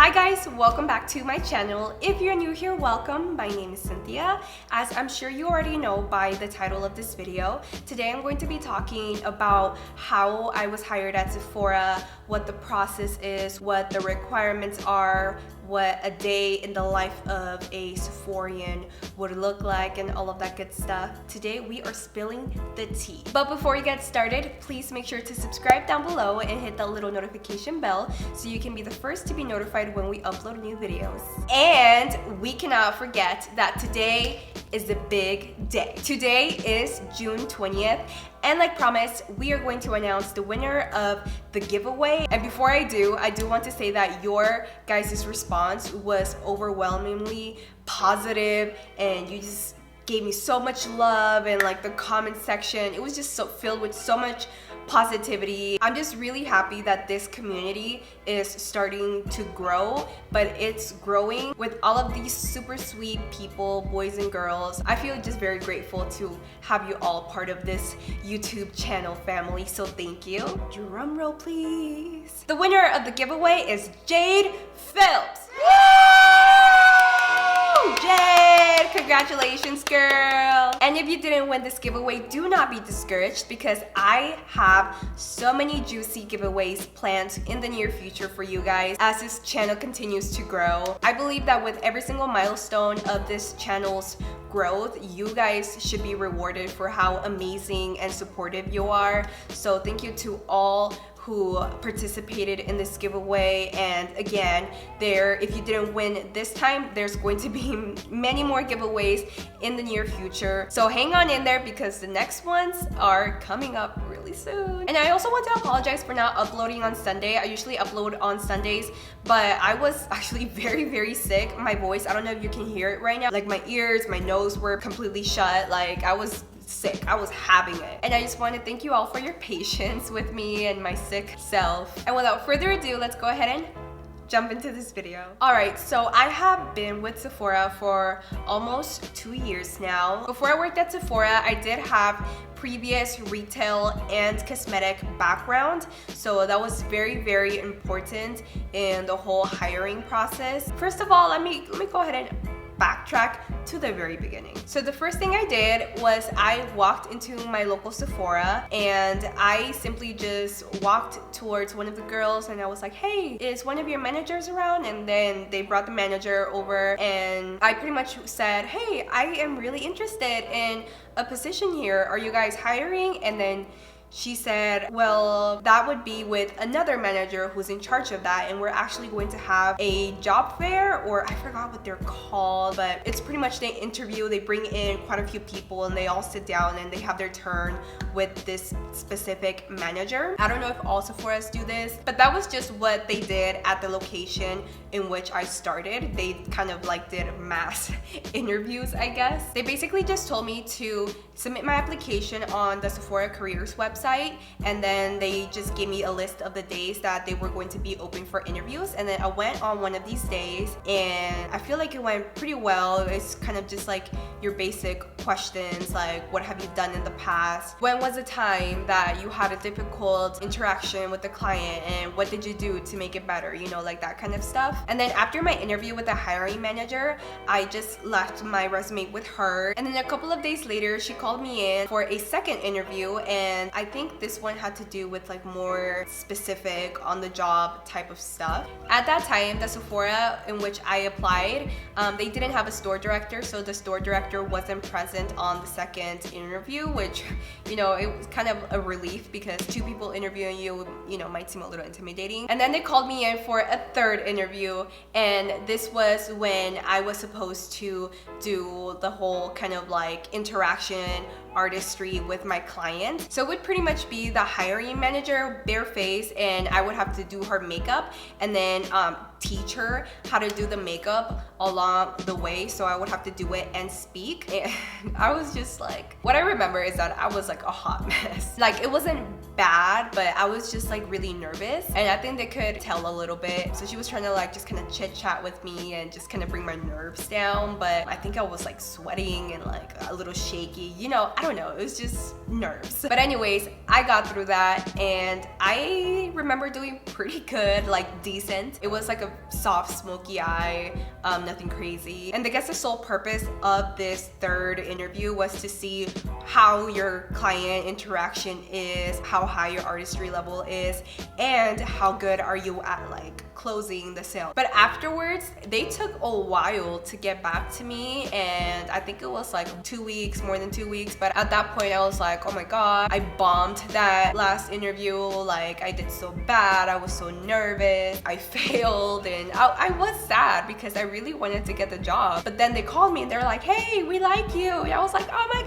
Hi guys, welcome back to my channel. If you're new here, welcome. My name is Cynthia. As I'm sure you already know by the title of this video, today I'm going to be talking about how I was hired at Sephora, what the process is, what the requirements are, what a day in the life of a Sephorian would look like, and all of that good stuff. Today we are spilling the tea. But before we get started, please make sure to subscribe down below and hit that little notification bell so you can be the first to be notified when we upload new videos. And we cannot forget that today is a big day. Today is June 20th, and like promised, we are going to announce the winner of the giveaway. And before I do want to say that your guys' response was overwhelmingly positive, and you just gave me so much love, and like the comment section, it was just so filled with so much positivity. I'm just really happy that this community is starting to grow, but it's growing with all of these super sweet people, boys and girls. I feel just very grateful to have you all part of this YouTube channel family, so thank you. Drum roll please. The winner of the giveaway is Jade Phelps. Woo! Jade, congratulations girl. And if you didn't win this giveaway, do not be discouraged, because I have so many juicy giveaways planned in the near future for you guys as this channel continues to grow. I believe that with every single milestone of this channel's growth, you guys should be rewarded for how amazing and supportive you are. So thank you to all who participated in this giveaway. And again, if you didn't win this time, there's going to be many more giveaways in the near future. So hang on in there, because the next ones are coming up really soon. And I also want to apologize for not uploading on Sunday. I usually upload on Sundays, but I was actually very sick. My voice, I don't know if you can hear it right now. Like my ears, my nose were completely shut. Like I was sick, I was having it. And I just want to thank you all for your patience with me and my sick self. And without further ado, let's go ahead and jump into this video. Alright, so I have been with Sephora for almost 2 years now. Before I worked at Sephora, I did have previous retail and cosmetic background, so that was very important in the whole hiring process. First of all, let me go ahead and backtrack to the very beginning. So the first thing I did was I walked into my local Sephora, and I simply just walked towards one of the girls and I was like, hey, is one of your managers around? And then they brought the manager over, and I pretty much said, hey, I am really interested in a position here. Are you guys hiring? And then she said, well, that would be with another manager who's in charge of that, and we're actually going to have a job fair, or I forgot what they're called, but it's pretty much they interview, they bring in quite a few people, and they all sit down and they have their turn with this specific manager. I don't know if all Sephoras do this, but that was just what they did at the location in which I started. They kind of like did mass interviews, I guess. They basically just told me to submit my application on the Sephora careers website, and then they just gave me a list of the days that they were going to be open for interviews. And then I went on one of these days, and I feel like it went pretty well. It's kind of just like your basic questions, like what have you done in the past? When was a time that you had a difficult interaction with the client, and what did you do to make it better? You know, like that kind of stuff. And then after my interview with the hiring manager, I just left my resume with her. And then a couple of days later, she called me in for a second interview, and I think this one had to do with like more specific on the job type of stuff. At that time, the Sephora in which I applied, they didn't have a store director, so the store director wasn't present on the second interview, which, you know, it was kind of a relief, because two people interviewing you, you know, might seem a little intimidating. And then they called me in for a third interview, and this was when I was supposed to do the whole kind of like interaction artistry with my client. So it would pretty much be the hiring manager, bare face, and I would have to do her makeup and then teach her how to do the makeup along the way. So I would have to do it and speak. And I was just like, what I remember is that I was like a hot mess. Like it wasn't bad, but I was just like really nervous, and I think they could tell a little bit. So she was trying to like just kind of chit chat with me and just kind of bring my nerves down, but I think I was like sweating and like a little shaky, you know, I don't know, it was just nerves. But anyways, I got through that, and I remember doing pretty good, like decent. It was like a soft smoky eye, nothing crazy. And I guess the sole purpose of this third interview was to see how your client interaction is, how high your artistry level is, and how good are you at like closing the sale. But afterwards, they took a while to get back to me, and I think it was like 2 weeks, more than 2 weeks. But at that point, I was like, oh my god, I bombed that last interview. Like, I did so bad, I was so nervous, I failed, and I was sad because I really wanted to get the job. But then they called me and they're like, hey, we like you. And I was like, oh my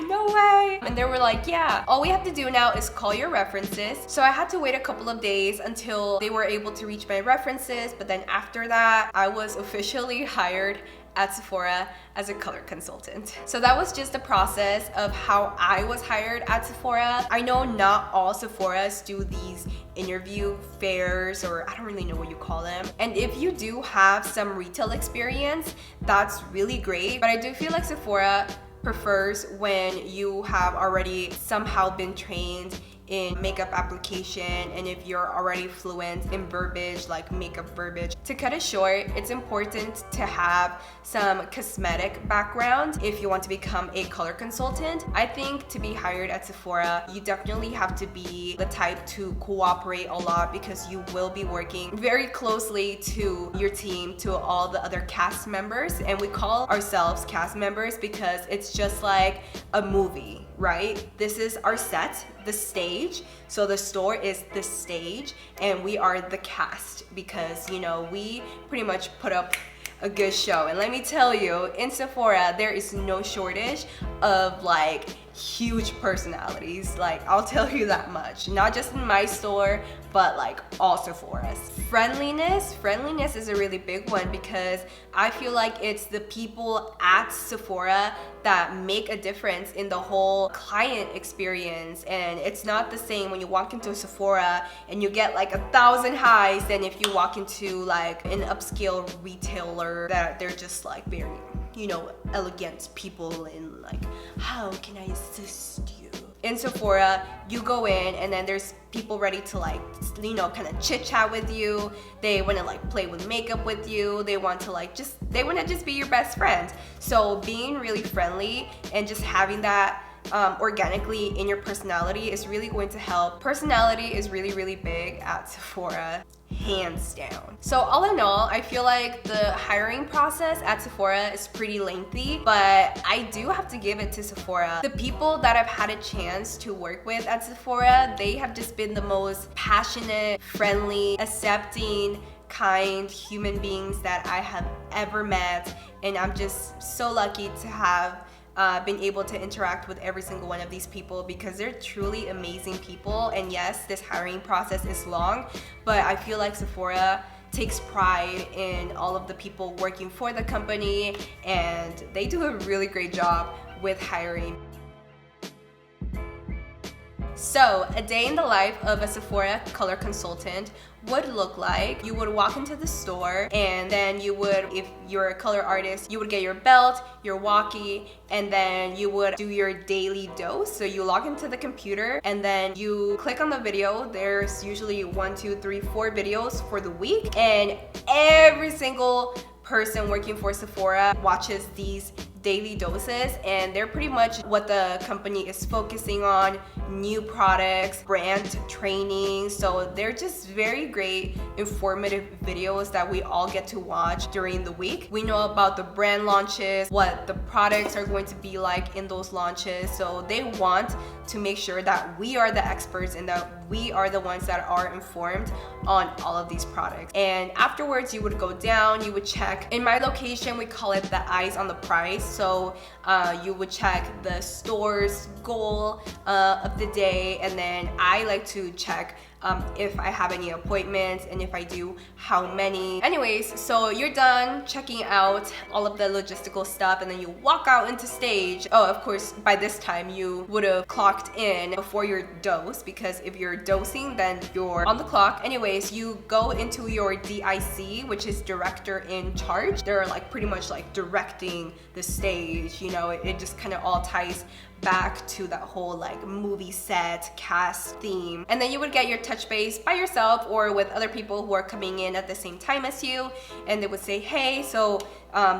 god, no way. And they were like, yeah, all we have to do now is call your references. So I had to wait a couple of days until they were able to reach my references. But then after that, I was officially hired at Sephora as a color consultant. So that was just the process of how I was hired at Sephora. I know not all Sephoras do these interview fairs, or I don't really know what you call them. And if you do have some retail experience, that's really great. But I do feel like Sephora prefers when you have already somehow been trained in makeup application, and if you're already fluent in verbiage, like makeup verbiage. To cut it short, it's important to have some cosmetic background if you want to become a color consultant. I think to be hired at Sephora, you definitely have to be the type to cooperate a lot, because you will be working very closely to your team, to all the other cast members. And we call ourselves cast members because it's just like a movie, right? This is our set, the stage. So the store is the stage, and we are the cast, because, you know, we pretty much put up a good show. And let me tell you, in Sephora, there is no shortage of like huge personalities. Like, I'll tell you that much. Not just in my store, but like all Sephora's. Friendliness is a really big one, because I feel like it's the people at Sephora that make a difference in the whole client experience. And it's not the same when you walk into a Sephora and you get like 1,000 highs than if you walk into like an upscale retailer that they're just like very, you know, elegant people, and like, how can I assist you? In Sephora, you go in and then there's people ready to like, you know, kind of chit chat with you. They want to like play with makeup with you. They want to like they want to just be your best friend. So being really friendly and just having that organically in your personality is really going to help. Personality is really, really big at Sephora, hands down. So all in all, I feel like the hiring process at Sephora is pretty lengthy, but I do have to give it to Sephora. The people that I've had a chance to work with at Sephora, they have just been the most passionate, friendly, accepting, kind human beings that I have ever met. And I'm just so lucky to have been able to interact with every single one of these people, because they're truly amazing people. And yes, this hiring process is long, but I feel like Sephora takes pride in all of the people working for the company, and they do a really great job with hiring. So a day in the life of a Sephora color consultant would look like: you would walk into the store, and then you would, if you're a color artist, you would get your belt, your walkie, and then you would do your daily dose. So you log into the computer and then you click on the video. There's usually 1, 2, 3, 4 videos for the week, and every single person working for Sephora watches these daily doses, and they're pretty much what the company is focusing on: new products, brand training. So they're just very great, informative videos that we all get to watch during the week. We know about the brand launches, what the products are going to be like in those launches. So they want to make sure that we are the experts and that we are the ones that are informed on all of these products. And afterwards, you would go down, you would check. In my location, we call it the eyes on the prize. So you would check the store's goal of the day, and then I like to check if I have any appointments, and if I do, how many. Anyways, so you're done checking out all of the logistical stuff, and then you walk out into stage. Oh, of course, by this time you would have clocked in before your dose, because if you're dosing, then you're on the clock. Anyways, you go into your DIC, which is director in charge. They're like pretty much like directing the stage, you know, it just kind of all ties back to that whole like movie set cast theme. And then you would get your touch base by yourself or with other people who are coming in at the same time as you, and they would say, hey, so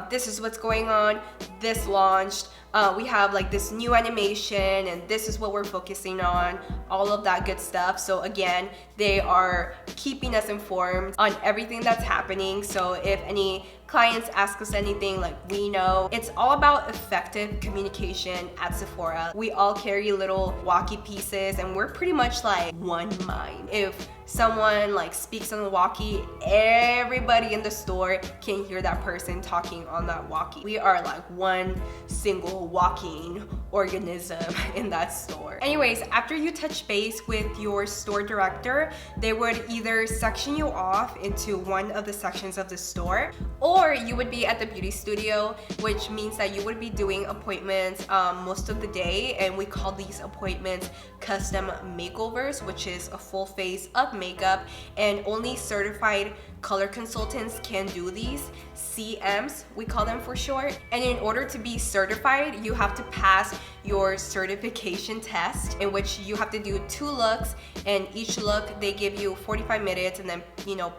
this is what's going on, this launched, we have like this new animation and this is what we're focusing on, all of that good stuff. So again, they are keeping us informed on everything that's happening. So if any clients ask us anything, like, we know. It's all about effective communication at Sephora. We all carry little walkie pieces and we're pretty much like one mind. If someone like speaks on the walkie, everybody in the store can hear that person talking on that walkie. We are like one single walking organism in that store. Anyways, after you touch base with your store director, they would either section you off into one of the sections of the store, or you would be at the beauty studio, which means that you would be doing appointments most of the day, and we call these appointments custom makeovers, which is a full face of makeup, and only certified color consultants can do these. CMs, we call them for short. And in order to be certified, you have to pass your certification test, in which you have to do 2 looks, and each look they give you 45 minutes, and then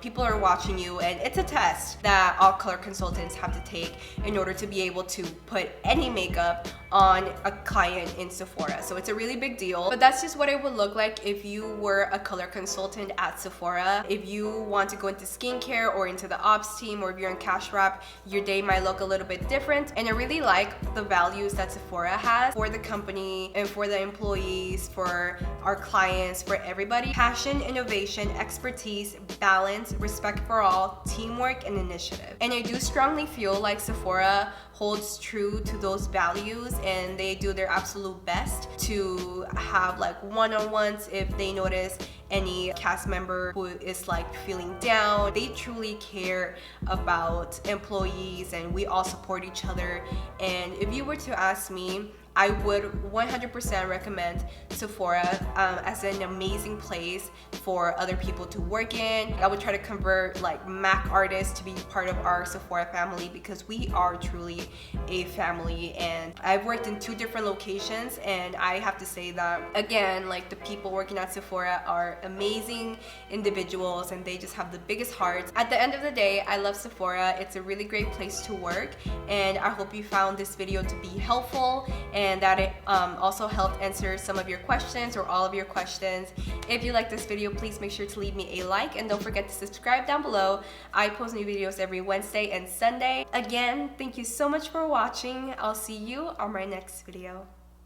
people are watching you, and it's a test that all color consultants have to take in order to be able to put any makeup on a client in Sephora. So it's a really big deal, but that's just what it would look like if you were a color consultant at Sephora. If you want to go into skincare or into the ops team, or if you're in cash wrap, your day might look a little bit different. And I really like the values that Sephora has for the company and for the employees, for our clients, for everybody. Passion, innovation, expertise, balance, respect for all, teamwork, and initiative. And I do strongly feel like Sephora holds true to those values, and they do their absolute best to have like one-on-ones if they notice any cast member who is like feeling down. They truly care about employees, and we all support each other. And if you were to ask me, I would 100% recommend Sephora as an amazing place for other people to work in. I would try to convert like MAC artists to be part of our Sephora family, because we are truly a family. And I've worked in 2 different locations, and I have to say that, again, like, the people working at Sephora are amazing individuals, and they just have the biggest hearts. At the end of the day, I love Sephora. It's a really great place to work, and I hope you found this video to be helpful, and that it also helped answer some of your questions or all of your questions. If you like this video, please make sure to leave me a like, and don't forget to subscribe down below. I post new videos every Wednesday and Sunday. Again, thank you so much for watching. I'll see you on my next video.